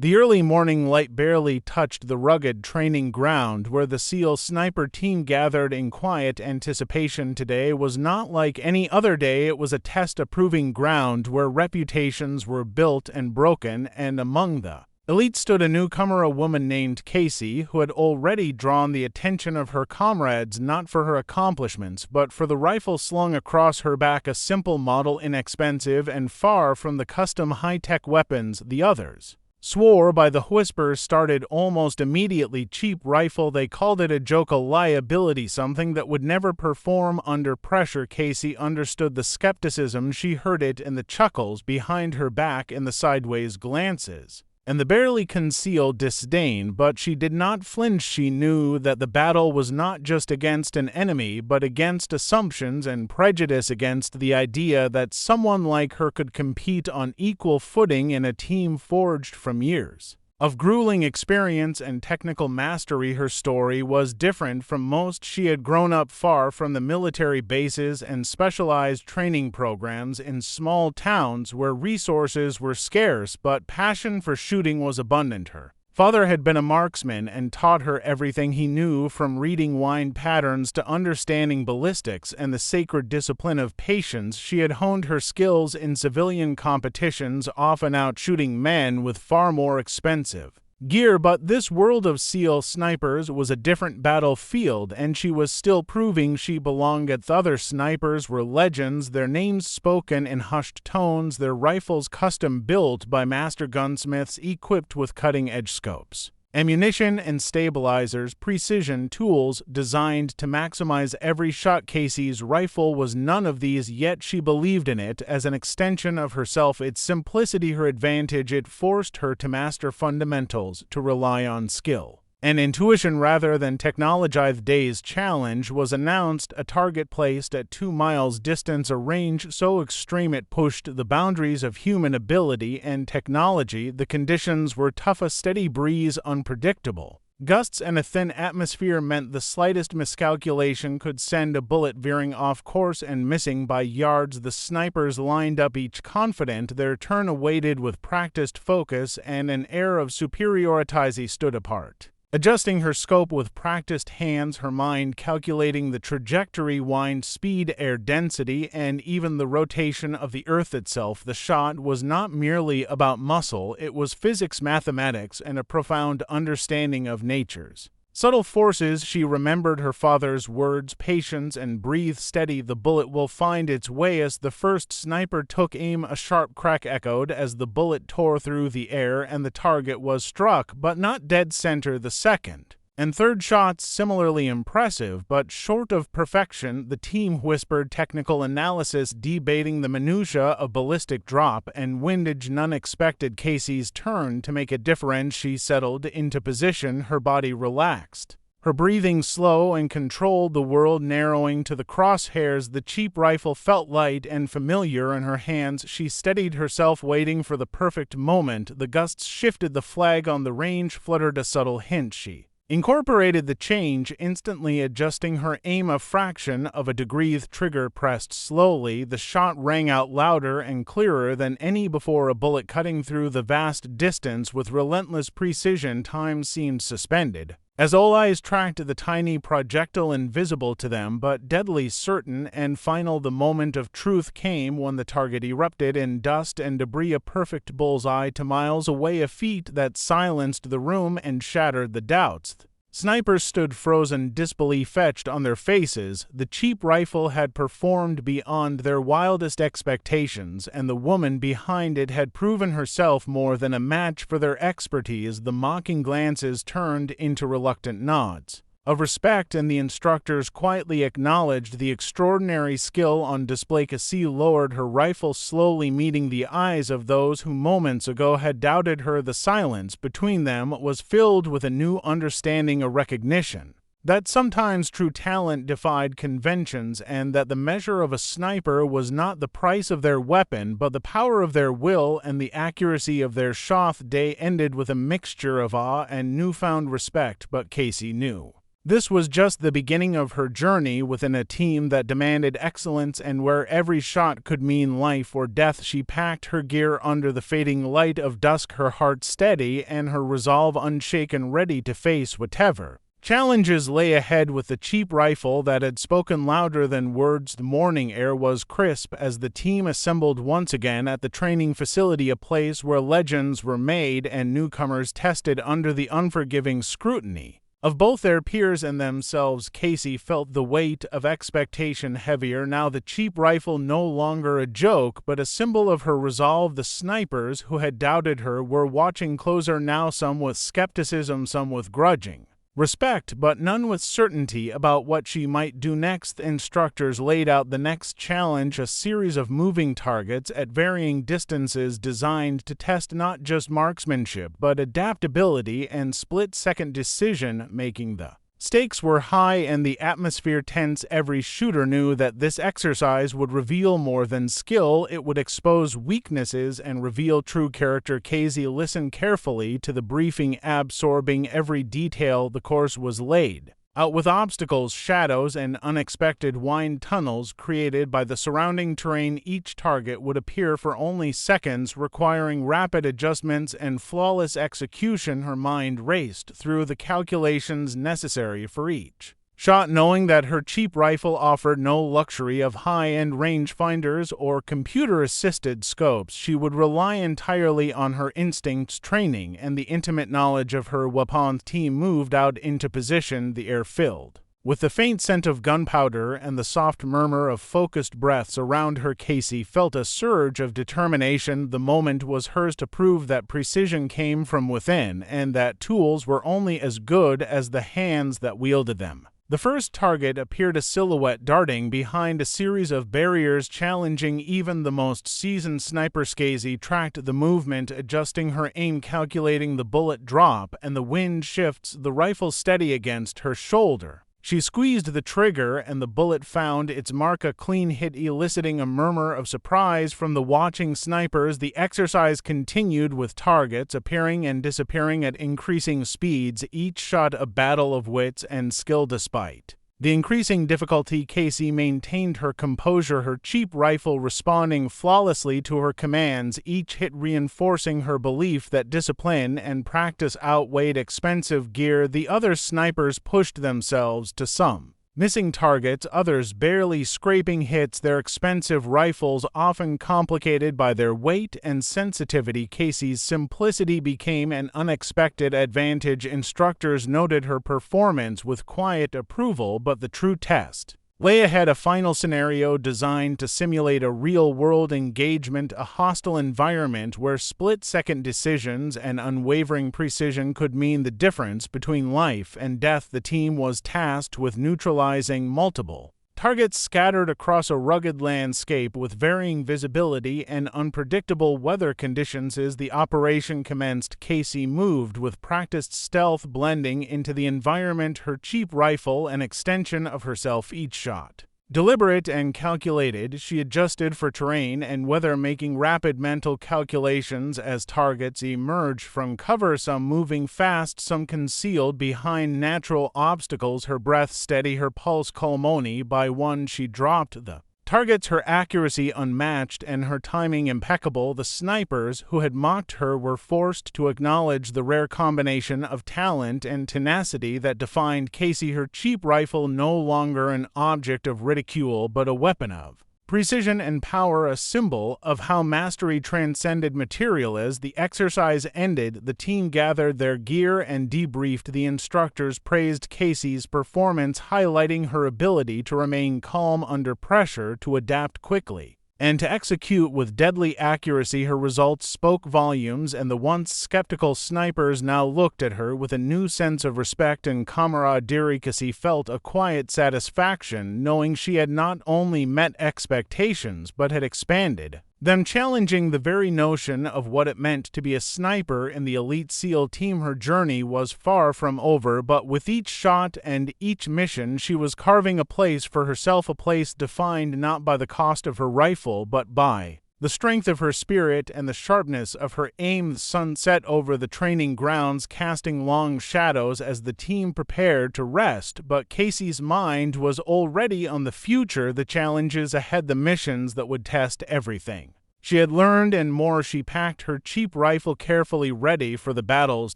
The early morning light barely touched the rugged training ground where the SEAL sniper team gathered in quiet anticipation. Today was not like any other day. It was a test-approving ground where reputations were built and broken, and among the elite stood a newcomer, a woman named Casey, who had already drawn the attention of her comrades not for her accomplishments, but for the rifle slung across her back, a simple model, inexpensive and far from the custom high-tech weapons the others swore by. The whisper started almost immediately. Cheap rifle, they called it, a joke, a liability, something that would never perform under pressure. Casey understood the skepticism. She heard it in the chuckles behind her back, in the sideways glances, and the barely concealed disdain, but she did not flinch. She knew that the battle was not just against an enemy, but against assumptions and prejudice, against the idea that someone like her could compete on equal footing in a team forged from years of grueling experience and technical mastery. Her story was different from most. She had grown up far from the military bases and specialized training programs in small towns where resources were scarce, but passion for shooting was abundant. Her father had been a marksman and taught her everything he knew, from reading wind patterns to understanding ballistics and the sacred discipline of patience. She had honed her skills in civilian competitions, often out shooting men with far more expensive gear, but this world of SEAL snipers was a different battlefield, and she was still proving she belonged. The other snipers were legends, their names spoken in hushed tones, their rifles custom built by master gunsmiths equipped with cutting-edge scopes, ammunition and stabilizers, precision tools designed to maximize every shot. Casey's rifle was none of these, yet she believed in it as an extension of herself, its simplicity her advantage. It forced her to master fundamentals, to rely on skill and intuition rather than technology. The day's challenge was announced, a target placed at 2 miles distance, a range so extreme it pushed the boundaries of human ability and technology. The conditions were tough, a steady breeze, unpredictable gusts, and a thin atmosphere meant the slightest miscalculation could send a bullet veering off course and missing by yards. The snipers lined up, each confident, their turn awaited with practiced focus and an air of superiority. Stood apart, adjusting her scope with practiced hands, her mind calculating the trajectory, wind speed, air density, and even the rotation of the earth itself. The shot was not merely about muscle, it was physics, mathematics, and a profound understanding of nature's subtle forces. She remembered her father's words, patience, and breathe steady. The bullet will find its way. As the first sniper took aim, a sharp crack echoed as the bullet tore through the air, and the target was struck, but not dead center. The second and third shots similarly impressive, but short of perfection. The team whispered technical analysis, debating the minutiae of ballistic drop and windage. None expected Casey's turn to make a difference. She settled into position, her body relaxed, her breathing slow and controlled, the world narrowing to the crosshairs. The cheap rifle felt light and familiar in her hands. She steadied herself, waiting for the perfect moment. The gusts shifted, the flag on the range fluttered, a subtle hint. She incorporated the change, instantly adjusting her aim a fraction of a degree. The trigger pressed slowly. The shot rang out louder and clearer than any before, a bullet cutting through the vast distance with relentless precision. Time seemed suspended as all eyes tracked the tiny projectile, invisible to them but deadly certain and final. The moment of truth came when the target erupted in dust and debris, a perfect bullseye to miles away, a feat that silenced the room and shattered the doubts. Snipers stood frozen, disbelief etched on their faces. The cheap rifle had performed beyond their wildest expectations, and the woman behind it had proven herself more than a match for their expertise. The mocking glances turned into reluctant nods of respect, and the instructors quietly acknowledged the extraordinary skill on display. Casey lowered her rifle slowly, meeting the eyes of those who moments ago had doubted her. The silence between them was filled with a new understanding, a recognition that sometimes true talent defied conventions, and that the measure of a sniper was not the price of their weapon, but the power of their will and the accuracy of their shot. Day ended with a mixture of awe and newfound respect, but Casey knew This was just the beginning of her journey within a team that demanded excellence and where every shot could mean life or death. She packed her gear under the fading light of dusk, her heart steady and her resolve unshaken, ready to face whatever challenges lay ahead. With the cheap rifle that had spoken louder than words, the morning air was crisp as the team assembled once again at the training facility, a place where legends were made and newcomers tested under the unforgiving scrutiny of both their peers and themselves. Casey felt the weight of expectation heavier now, the cheap rifle no longer a joke but a symbol of her resolve. The snipers who had doubted her were watching closer now, some with skepticism, some with grudging respect, but none with certainty about what she might do next. The instructors laid out the next challenge, a series of moving targets at varying distances designed to test not just marksmanship but adaptability and split-second decision-making. The stakes were high and the atmosphere tense. Every shooter knew that this exercise would reveal more than skill. It would expose weaknesses and reveal true character. Casey listened carefully to the briefing, absorbing every detail. The course was laid out with obstacles, shadows, and unexpected wind tunnels created by the surrounding terrain. Each target would appear for only seconds, requiring rapid adjustments and flawless execution. Her mind raced through the calculations necessary for each shot, knowing that her cheap rifle offered no luxury of high-end rangefinders or computer-assisted scopes. She would rely entirely on her instincts, training, and the intimate knowledge of her weapons. Team moved out into position, the air filled with the faint scent of gunpowder and the soft murmur of focused breaths around her. Casey felt a surge of determination. The moment was hers to prove that precision came from within and that tools were only as good as the hands that wielded them. The first target appeared, a silhouette darting behind a series of barriers, challenging even the most seasoned sniper. Casey tracked the movement, adjusting her aim, calculating the bullet drop and the wind shifts, the rifle steady against her shoulder. She squeezed the trigger and the bullet found its mark, a clean hit, eliciting a murmur of surprise from the watching snipers. The exercise continued with targets appearing and disappearing at increasing speeds, each shot a battle of wits and skill. Despite the increasing difficulty, Casey maintained her composure, her cheap rifle responding flawlessly to her commands, each hit reinforcing her belief that discipline and practice outweighed expensive gear. The other snipers pushed themselves to some missing targets, others barely scraping hits, their expensive rifles often complicated by their weight and sensitivity. Casey's simplicity became an unexpected advantage. Instructors noted her performance with quiet approval, but the true test lay ahead, a final scenario designed to simulate a real-world engagement, a hostile environment where split-second decisions and unwavering precision could mean the difference between life and death. The team was tasked with neutralizing multiple targets scattered across a rugged landscape with varying visibility and unpredictable weather conditions. As the operation commenced, Casey moved with practiced stealth, blending into the environment, her cheap rifle an extension of herself. Each shot deliberate and calculated, she adjusted for terrain and weather, making rapid mental calculations as targets emerged from cover, some moving fast, some concealed behind natural obstacles. Her breath steady, her pulse calm. Only by one she dropped the targets, her accuracy unmatched and her timing impeccable. The snipers who had mocked her were forced to acknowledge the rare combination of talent and tenacity that defined Casey, her cheap rifle no longer an object of ridicule but a weapon of precision and power, a symbol of how mastery transcended material. As the exercise ended, the team gathered their gear and debriefed. The instructors praised Casey's performance, highlighting her ability to remain calm under pressure, to adapt quickly, and to execute with deadly accuracy. Her results spoke volumes, and the once skeptical snipers now looked at her with a new sense of respect and camaraderie. Casey felt a quiet satisfaction knowing she had not only met expectations but had expanded them, challenging the very notion of what it meant to be a sniper in the elite SEAL team. Her journey was far from over, but with each shot and each mission she was carving a place for herself, a place defined not by the cost of her rifle but by The strength of her spirit and the sharpness of her aim sunset over the training grounds, casting long shadows as the team prepared to rest, but Casey's mind was already on the future, the challenges ahead, the missions that would test everything she had learned and more. She packed her cheap rifle carefully, ready for the battles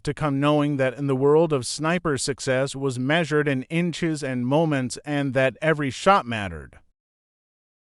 to come, knowing that in the world of sniper success was measured in inches and moments, and that every shot mattered.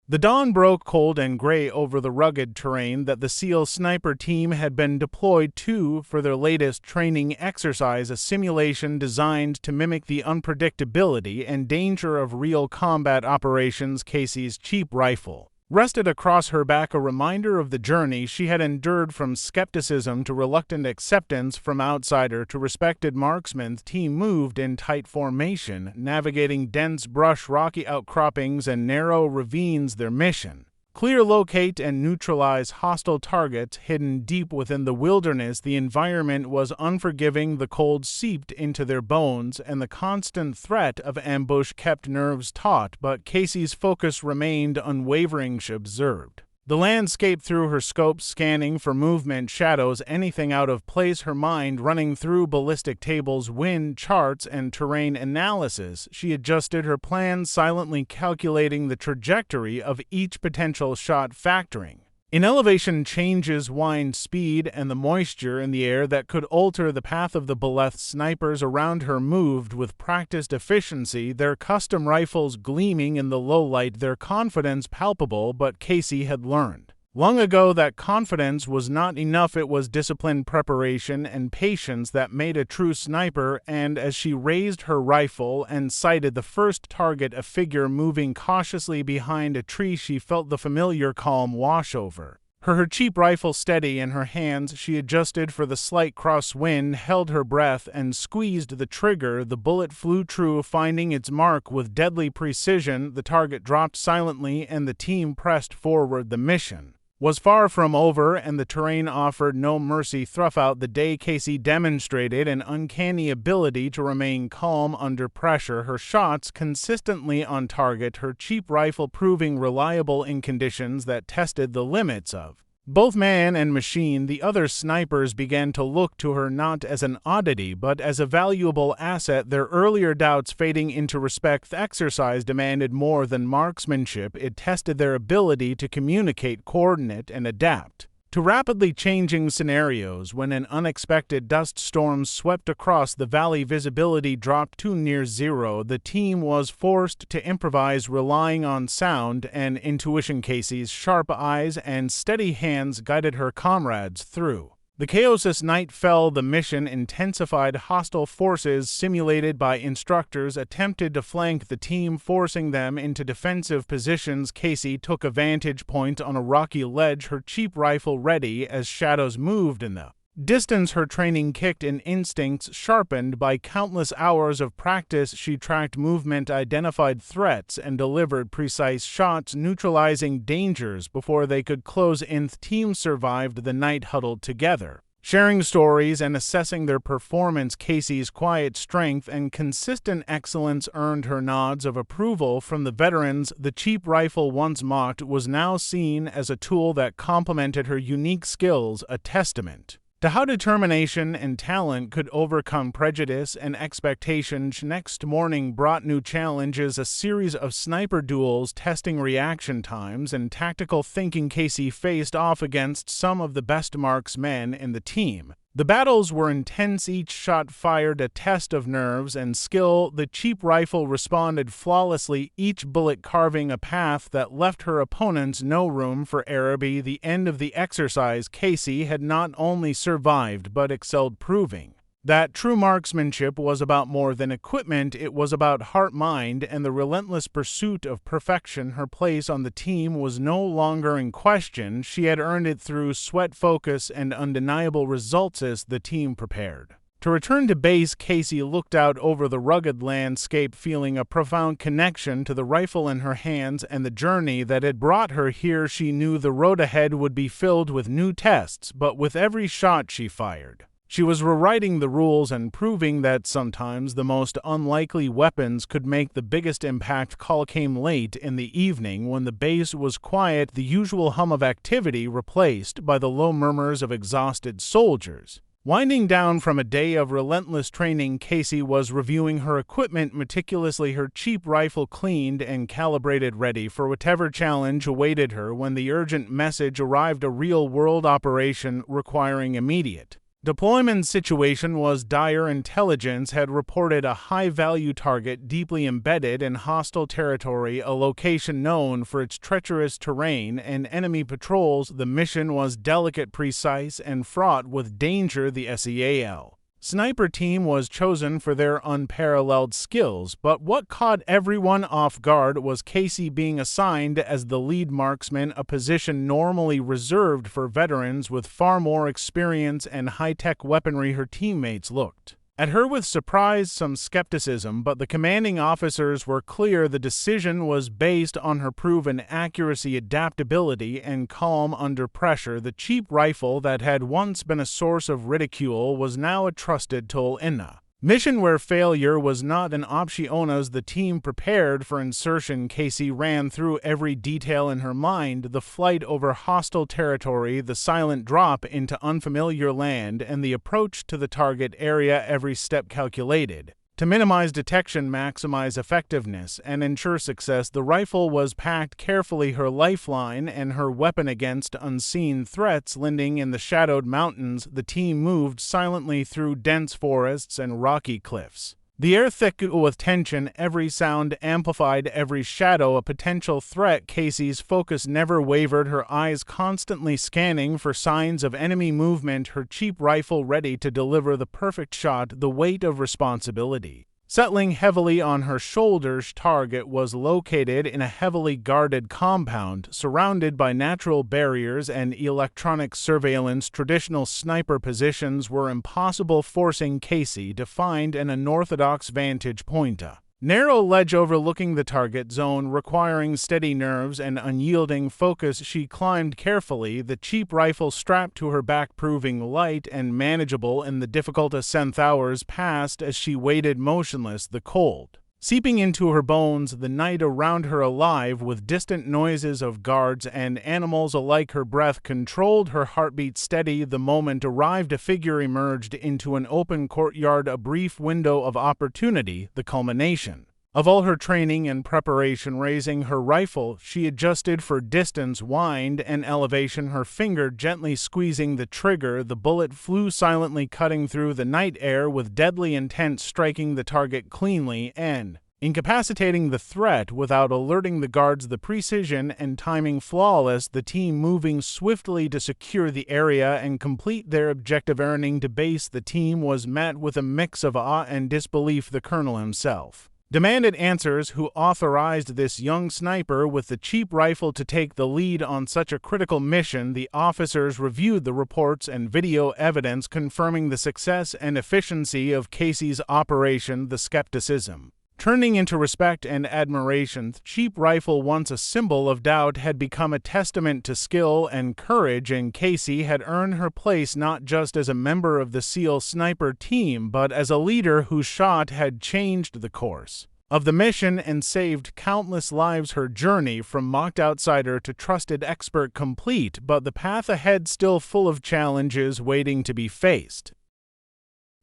The dawn broke cold and gray over the rugged terrain that the SEAL sniper team had been deployed to for their latest training exercise, a simulation designed to mimic the unpredictability and danger of real combat operations. Casey's cheap rifle rested across her back, a reminder of the journey she had endured, from skepticism to reluctant acceptance, from outsider to respected marksman. The team moved in tight formation, navigating dense brush, rocky outcroppings, and narrow ravines. Their mission: clear, locate, and neutralize hostile targets hidden deep within the wilderness. The environment was unforgiving, the cold seeped into their bones, and the constant threat of ambush kept nerves taut, but Casey's focus remained unwavering. She observed the landscape through her scope, scanning for movement, shadows, anything out of place, her mind running through ballistic tables, wind charts, and terrain analysis. She adjusted her plans, silently calculating the trajectory of each potential shot, factoring in elevation changes, wind speed, and the moisture in the air that could alter the path of the bullet. Snipers around her moved with practiced efficiency, their custom rifles gleaming in the low light, their confidence palpable. But Casey had learned long ago that confidence was not enough. It was disciplined preparation and patience that made a true sniper. And as she raised her rifle and sighted the first target, a figure moving cautiously behind a tree, she felt the familiar calm wash over her cheap rifle steady in her hands. She adjusted for the slight crosswind, held her breath, and squeezed the trigger. The bullet flew true, finding its mark with deadly precision. The target dropped silently, and the team pressed forward. The mission was far from over, and the terrain offered no mercy. Throughout the day, Casey demonstrated an uncanny ability to remain calm under pressure, her shots consistently on target, her cheap rifle proving reliable in conditions that tested the limits of both man and machine. The other snipers began to look to her not as an oddity, but as a valuable asset, their earlier doubts fading into respect. The exercise demanded more than marksmanship. It tested their ability to communicate, coordinate, and adapt to rapidly changing scenarios. When an unexpected dust storm swept across the valley, visibility dropped to near zero. The team was forced to improvise, relying on sound and intuition. Casey's sharp eyes and steady hands guided her comrades through the chaos as night fell. The mission intensified. Hostile forces, simulated by instructors, attempted to flank the team, forcing them into defensive positions. Casey took a vantage point on a rocky ledge, her cheap rifle ready as shadows moved in the distance. Her training kicked in, instincts sharpened by countless hours of practice. She tracked movement, identified threats, and delivered precise shots, neutralizing dangers before they could close in. The team survived the night huddled together, sharing stories and assessing their performance. Casey's quiet strength and consistent excellence earned her nods of approval from the veterans. The cheap rifle, once mocked, was now seen as a tool that complemented her unique skills, a testament to how determination and talent could overcome prejudice and expectations. Next morning brought new challenges, a series of sniper duels testing reaction times and tactical thinking. Casey faced off against some of the best marksmen in the team. The battles were intense, each shot fired a test of nerves and skill. The cheap rifle responded flawlessly, each bullet carving a path that left her opponents no room for error. By the end of the exercise, Casey had not only survived but excelled, proving that true marksmanship was about more than equipment. It was about heart, mind, and the relentless pursuit of perfection. Her place on the team was no longer in question. She had earned it through sweat, focus, and undeniable results. As the team prepared to return to base, Casey looked out over the rugged landscape, feeling a profound connection to the rifle in her hands and the journey that had brought her here. She knew the road ahead would be filled with new tests, but with every shot she fired, She was rewriting the rules and proving that sometimes the most unlikely weapons could make the biggest impact. Call came late in the evening when the base was quiet, the usual hum of activity replaced by the low murmurs of exhausted soldiers. Winding down from a day of relentless training, Casey was reviewing her equipment meticulously, her cheap rifle cleaned and calibrated, ready for whatever challenge awaited her when the urgent message arrived: a real-world operation requiring immediate deployment. Situation was dire. Intelligence had reported a high-value target deeply embedded in hostile territory, a location known for its treacherous terrain and enemy patrols. The mission was delicate, precise, and fraught with danger. The SEAL sniper team was chosen for their unparalleled skills, but what caught everyone off guard was Casey being assigned as the lead marksman, a position normally reserved for veterans with far more experience and high-tech weaponry. Her teammates looked at her with surprise, some skepticism, but the commanding officers were clear. The decision was based on her proven accuracy, adaptability, and calm under pressure. The cheap rifle that had once been a source of ridicule was now a trusted tool in a mission where failure was not an option. As the team prepared for insertion, Casey ran through every detail in her mind: the flight over hostile territory, the silent drop into unfamiliar land, and the approach to the target area. Every step calculated to minimize detection, maximize effectiveness, and ensure success. The rifle was packed carefully, her lifeline and her weapon against unseen threats. Landing in the shadowed mountains, the team moved silently through dense forests and rocky cliffs. The air thick with tension, every sound amplified, every shadow a potential threat. Casey's focus never wavered, her eyes constantly scanning for signs of enemy movement, her cheap rifle ready to deliver the perfect shot. The weight of responsibility settling heavily on her shoulders. Target was located in a heavily guarded compound, surrounded by natural barriers and electronic surveillance. Traditional sniper positions were impossible, forcing Casey to find an unorthodox vantage point. A narrow ledge overlooking the target zone, requiring steady nerves and unyielding focus. She climbed carefully, the cheap rifle strapped to her back, proving light and manageable in the difficult ascent. Hours passed as she waited motionless, the cold seeping into her bones, the night around her alive with distant noises of guards and animals alike. Her breath controlled, her heartbeat steady. The moment arrived, a figure emerged into an open courtyard, a brief window of opportunity, the culmination of all her training and preparation. Raising her rifle, she adjusted for distance, wind, and elevation, her finger gently squeezing the trigger. The bullet flew silently, cutting through the night air with deadly intent, striking the target cleanly and incapacitating the threat without alerting the guards. The precision and timing flawless, the team moving swiftly to secure the area and complete their objective. Earning to base, the team was met with a mix of awe and disbelief. The colonel himself demanded answers. Who authorized this young sniper with the cheap rifle to take the lead on such a critical mission? The officers reviewed the reports and video evidence confirming the success and efficiency of Casey's operation. The skepticism turning into respect and admiration. The cheap rifle, once a symbol of doubt, had become a testament to skill and courage, and Casey had earned her place not just as a member of the SEAL sniper team, but as a leader whose shot had changed the course of the mission and saved countless lives. Her journey from mocked outsider to trusted expert complete, but the path ahead still full of challenges waiting to be faced.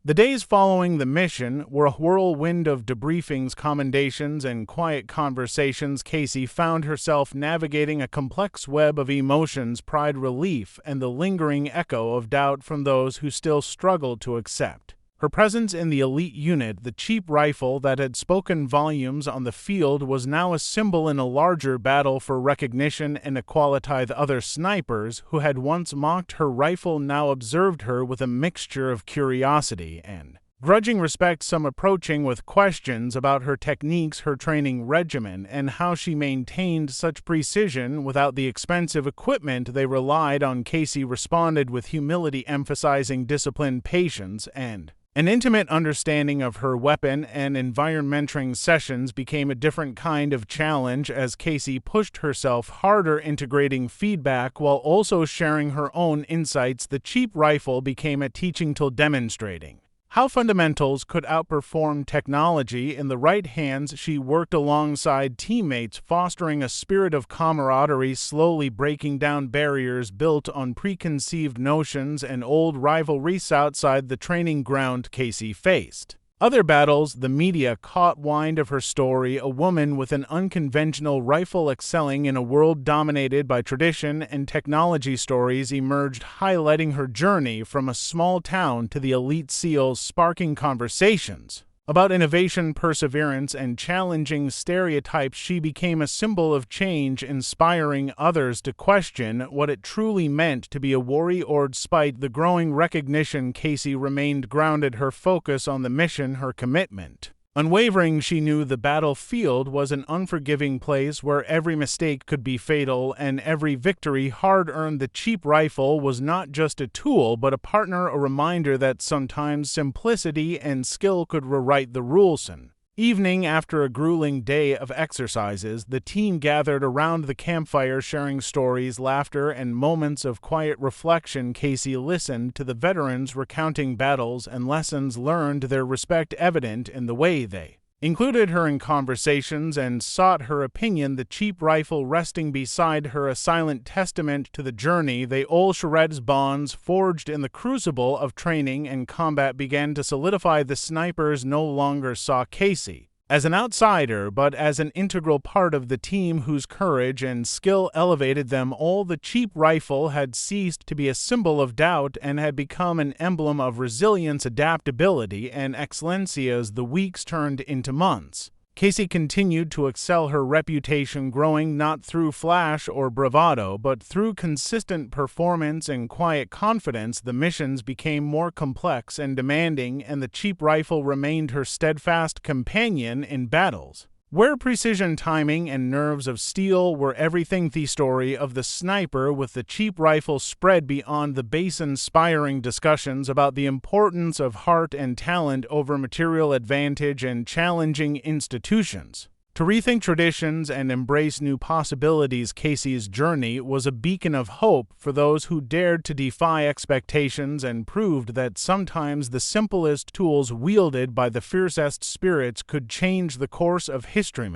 The days following the mission were a whirlwind of debriefings, commendations, and quiet conversations. Casey found herself navigating a complex web of emotions: pride, relief, and the lingering echo of doubt from those who still struggled to accept her presence in the elite unit. The cheap rifle that had spoken volumes on the field was now a symbol in a larger battle for recognition and equality. The other snipers who had once mocked her rifle now observed her with a mixture of curiosity and grudging respect, some approaching with questions about her techniques, her training regimen, and how she maintained such precision without the expensive equipment they relied on. Casey responded with humility, emphasizing discipline, patience, and An intimate understanding of her weapon and environmenting sessions became a different kind of challenge as Casey pushed herself harder, integrating feedback while also sharing her own insights. The cheap rifle became a teaching tool demonstrating how fundamentals could outperform technology. In the right hands, she worked alongside teammates, fostering a spirit of camaraderie, slowly breaking down barriers built on preconceived notions and old rivalries. Outside the training ground, Casey faced other battles. The media caught wind of her story, a woman with an unconventional rifle excelling in a world dominated by tradition and technology. Stories emerged highlighting her journey from a small town to the elite SEALs, sparking conversations about innovation, perseverance, and challenging stereotypes. She became a symbol of change, inspiring others to question what it truly meant to be a warrior. Despite the growing recognition, Casey remained grounded, her focus on the mission, her commitment unwavering. She knew the battlefield was an unforgiving place where every mistake could be fatal and every victory hard-earned. The cheap rifle was not just a tool, but a partner, a reminder that sometimes simplicity and skill could rewrite the rules. Evening, after a grueling day of exercises, the team gathered around the campfire, sharing stories, laughter, and moments of quiet reflection. Casey listened to the veterans recounting battles and lessons learned, their respect evident in the way they included her in conversations and sought her opinion. The cheap rifle resting beside her, a silent testament to the journey they all shared. Bonds forged in the crucible of training and combat began to solidify. The snipers no longer saw Casey as an outsider, but as an integral part of the team whose courage and skill elevated them all. The cheap rifle had ceased to be a symbol of doubt and had become an emblem of resilience, adaptability, and excellence. As the weeks turned into months, Casey continued to excel, her reputation growing not through flash or bravado, but through consistent performance and quiet confidence. The missions became more complex and demanding, and the cheap rifle remained her steadfast companion in battles where precision, timing, and nerves of steel were everything. The story of the sniper with the cheap rifle spread beyond the base, inspiring discussions about the importance of heart and talent over material advantage and challenging institutions to rethink traditions and embrace new possibilities. Casey's journey was a beacon of hope for those who dared to defy expectations and proved that sometimes the simplest tools wielded by the fiercest spirits could change the course of history.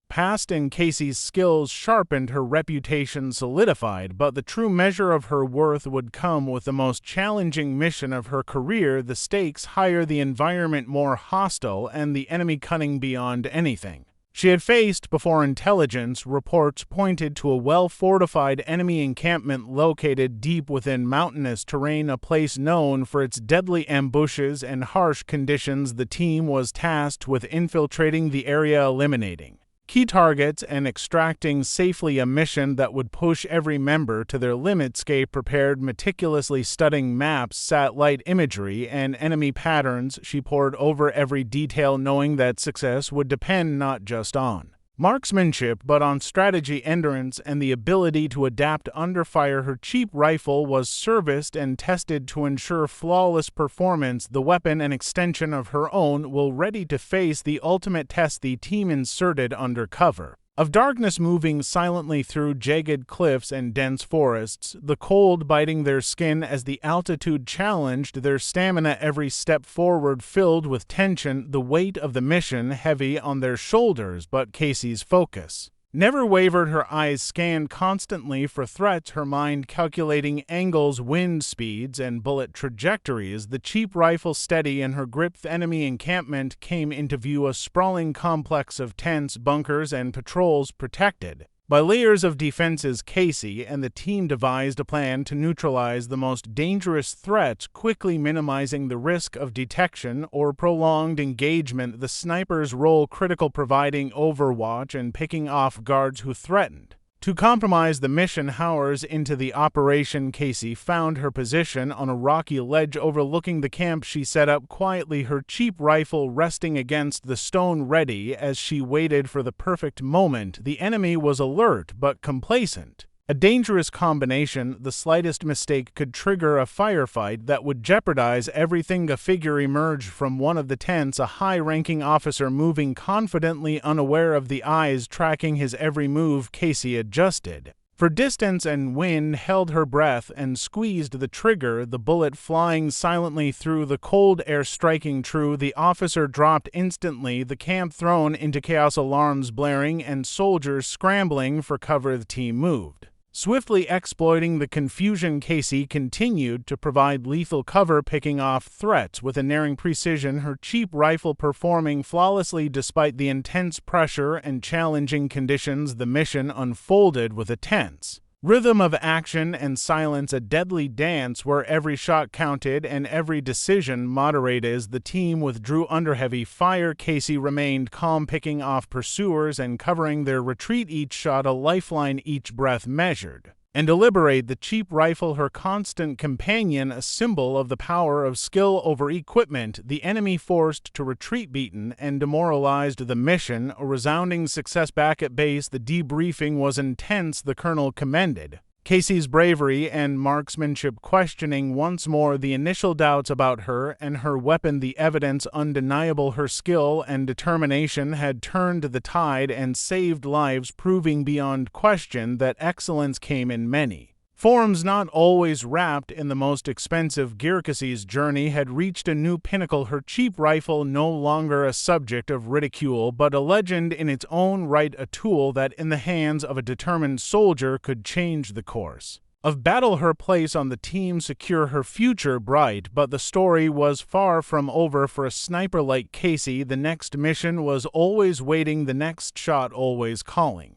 Past and Casey's skills sharpened, her reputation solidified, but the true measure of her worth would come with the most challenging mission of her career, the stakes higher, the environment more hostile, and the enemy cunning beyond anything she had faced before. Intelligence reports pointed to a well-fortified enemy encampment located deep within mountainous terrain, a place known for its deadly ambushes and harsh conditions. The team was tasked with infiltrating the area, eliminating key targets, and extracting safely, a mission that would push every member to their limits. Casey prepared, meticulously studying maps, satellite imagery, and enemy patterns. She pored over every detail, knowing that success would depend not just on marksmanship, but on strategy, endurance, and the ability to adapt under fire. Her cheap rifle was serviced and tested to ensure flawless performance, the weapon an extension of her own, will ready to face the ultimate test. The team inserted under cover of darkness, moving silently through jagged cliffs and dense forests, the cold biting their skin as the altitude challenged their stamina. Every step forward filled with tension, the weight of the mission heavy on their shoulders, but Casey's focus never wavered. Her eyes scanned constantly for threats, her mind calculating angles, wind speeds, and bullet trajectories. The cheap rifle steady in her grip, the enemy encampment came into view, a sprawling complex of tents, bunkers, and patrols protected by layers of defenses. Casey and the team devised a plan to neutralize the most dangerous threats, quickly minimizing the risk of detection or prolonged engagement. The sniper's role critical, providing overwatch and picking off guards who threatened to compromise the mission. Hours into the operation, Casey found her position on a rocky ledge overlooking the camp. She set up quietly, her cheap rifle resting against the stone, ready as she waited for the perfect moment. The enemy was alert but complacent, A dangerous combination. The slightest mistake could trigger a firefight that would jeopardize everything. A figure emerged from one of the tents, a high-ranking officer moving confidently, unaware of the eyes tracking his every move. Casey adjusted for distance and wind, held her breath, and squeezed the trigger, the bullet flying silently through the cold air, striking true. The officer dropped instantly, the camp thrown into chaos, alarms blaring and soldiers scrambling for cover. The team moved swiftly, exploiting the confusion. Casey continued to provide lethal cover, picking off threats with unerring precision, her cheap rifle performing flawlessly despite the intense pressure and challenging conditions. The mission unfolded with a tense rhythm of action and silence, a deadly dance where every shot counted and every decision moderated. As the team withdrew under heavy fire, Casey remained calm, picking off pursuers and covering their retreat, each shot a lifeline, each breath measured and deliberate. The cheap rifle, her constant companion, a symbol of the power of skill over equipment. The enemy forced to retreat, beaten and demoralized. The mission a resounding success. Back at base, the debriefing was intense. The colonel commended Casey's bravery and marksmanship, questioning once more the initial doubts about her and her weapon. The evidence undeniable. Her skill and determination had turned the tide and saved lives, proving beyond question that excellence came in many forms, not always wrapped in the most expensive gear. Casey's journey had reached a new pinnacle, her cheap rifle no longer a subject of ridicule but a legend in its own right, a tool that in the hands of a determined soldier could change the course of battle, her place on the team secure, her future bright. But the story was far from over for a sniper like Casey. The next mission was always waiting, the next shot always calling.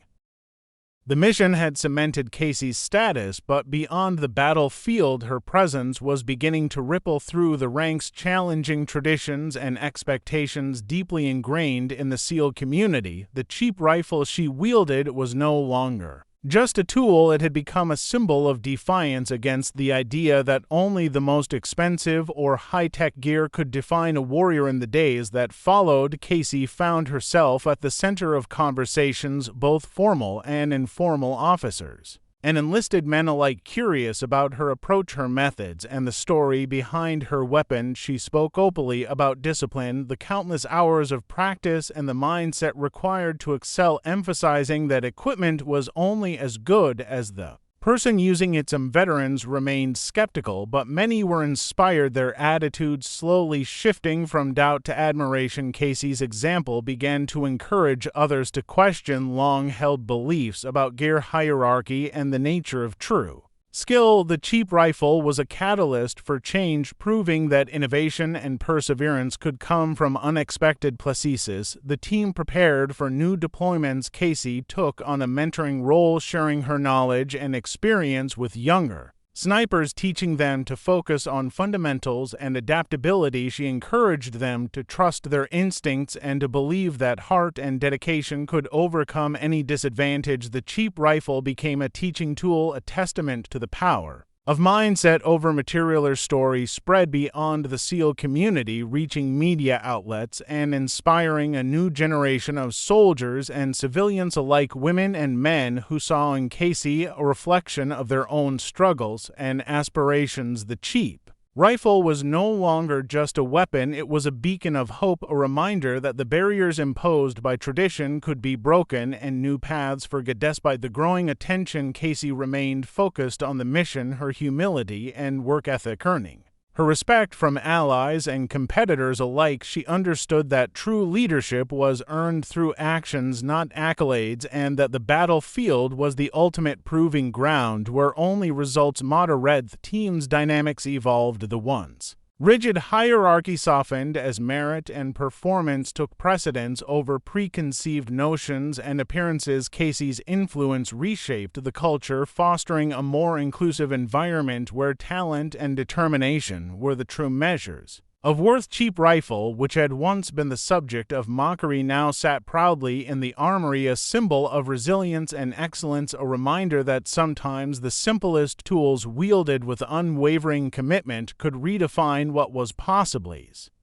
The mission had cemented Casey's status, but beyond the battlefield, her presence was beginning to ripple through the ranks, challenging traditions and expectations deeply ingrained in the SEAL community. The cheap rifle she wielded was no longer just a tool. It had become a symbol of defiance against the idea that only the most expensive or high-tech gear could define a warrior. In the days that followed, Casey found herself at the center of conversations, both formal and informal, officers and enlisted men alike curious about her approach, her methods, and the story behind her weapon. She spoke openly about discipline, the countless hours of practice, and the mindset required to excel, emphasizing that equipment was only as good as the person using it. Some veterans remained skeptical, but many were inspired, their attitudes slowly shifting from doubt to admiration. Casey's example began to encourage others to question long-held beliefs about gear hierarchy and the nature of true skill. The cheap rifle was a catalyst for change, proving that innovation and perseverance could come from unexpected places. The team prepared for new deployments. Casey took on a mentoring role, sharing her knowledge and experience with younger snipers, teaching them to focus on fundamentals and adaptability. She encouraged them to trust their instincts and to believe that heart and dedication could overcome any disadvantage. The cheap rifle became a teaching tool, a testament to the power of mindset over material. Her story spread beyond the SEAL community, reaching media outlets and inspiring a new generation of soldiers and civilians alike, women and men who saw in Casey a reflection of their own struggles and aspirations. The cheap rifle was no longer just a weapon, it was a beacon of hope, a reminder that the barriers imposed by tradition could be broken and new paths for good. Despite the growing attention, Casey remained focused on the mission, her humility and work ethic earning her respect from allies and competitors alike. She understood that true leadership was earned through actions, not accolades, and that the battlefield was the ultimate proving ground where only results mattered. The team's dynamics evolved. The once rigid hierarchy softened as merit and performance took precedence over preconceived notions and appearances. Casey's influence reshaped the culture, fostering a more inclusive environment where talent and determination were the true measures of worth. Cheap rifle, which had once been the subject of mockery, now sat proudly in the armory, a symbol of resilience and excellence, a reminder that sometimes the simplest tools wielded with unwavering commitment could redefine what was possible.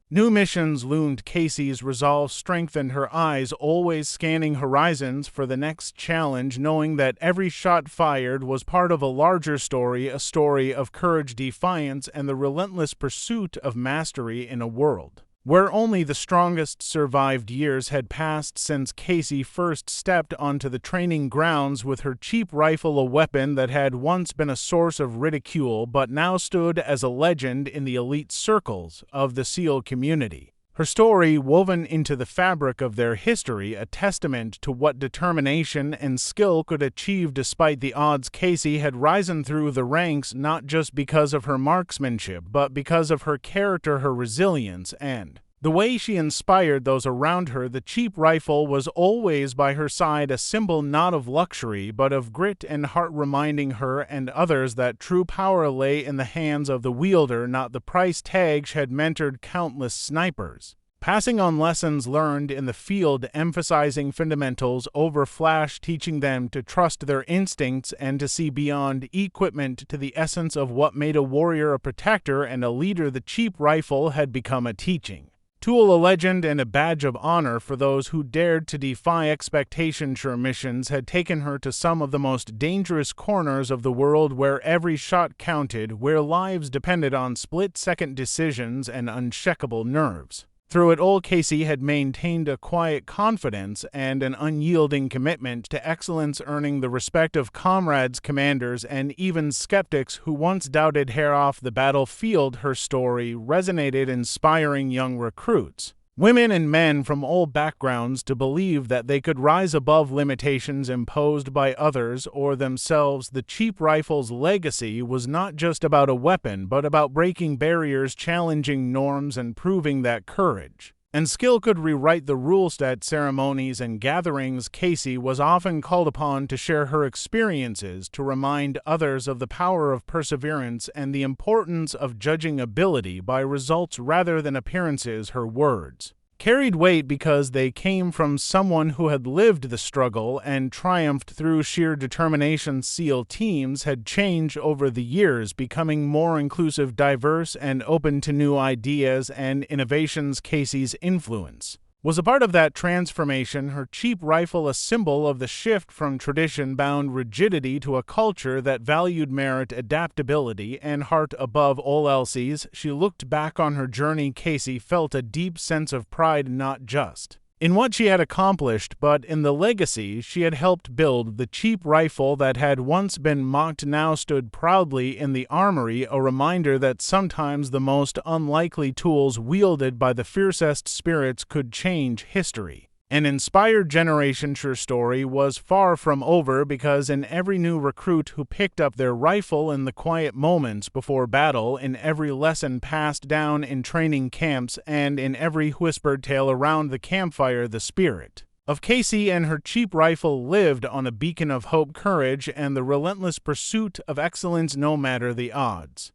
New missions loomed. Casey's resolve strengthened, her eyes always scanning horizons for the next challenge, knowing that every shot fired was part of a larger story, a story of courage, defiance, and the relentless pursuit of mastery in a world where only the strongest survived. Years had passed since Casey first stepped onto the training grounds with her cheap rifle, a weapon that had once been a source of ridicule but now stood as a legend in the elite circles of the SEAL community. Her story, woven into the fabric of their history, a testament to what determination and skill could achieve despite the odds. Casey had risen through the ranks not just because of her marksmanship, but because of her character, her resilience, and the way she inspired those around her. The cheap rifle was always by her side, a symbol not of luxury but of grit and heart, reminding her and others that true power lay in the hands of the wielder, not the price tag. She had mentored countless snipers, passing on lessons learned in the field, emphasizing fundamentals over flash, teaching them to trust their instincts and to see beyond equipment, to the essence of what made a warrior, a protector, and a leader. The cheap rifle had become a teaching tool, a legend, and a badge of honor for those who dared to defy expectation. Her missions had taken her to some of the most dangerous corners of the world, where every shot counted, where lives depended on split-second decisions and unshakable nerves. Through it all, Casey had maintained a quiet confidence and an unyielding commitment to excellence, earning the respect of comrades, commanders, and even skeptics who once doubted her. Off the battlefield, her story resonated, inspiring young recruits, women and men from all backgrounds, to believe that they could rise above limitations imposed by others or themselves. The cheap rifle's legacy was not just about a weapon, but about breaking barriers, challenging norms, and proving that courage and skill could rewrite the rules. At ceremonies and gatherings, Casey was often called upon to share her experiences, to remind others of the power of perseverance and the importance of judging ability by results rather than appearances. Her words carried weight because they came from someone who had lived the struggle and triumphed through sheer determination. SEAL teams had changed over the years, becoming more inclusive, diverse, and open to new ideas and innovations. Casey's influence was a part of that transformation, her cheap rifle a symbol of the shift from tradition-bound rigidity to a culture that valued merit, adaptability, and heart above all else. She looked back on her journey. Casey felt a deep sense of pride, not just in what she had accomplished, but in the legacy she had helped build. The cheap rifle that had once been mocked now stood proudly in the armory, a reminder that sometimes the most unlikely tools wielded by the fiercest spirits could change history and inspire generations. Her story was far from over, because in every new recruit who picked up their rifle in the quiet moments before battle, in every lesson passed down in training camps, and in every whispered tale around the campfire, the spirit of Casey and her cheap rifle lived on, a beacon of hope, courage, and the relentless pursuit of excellence no matter the odds.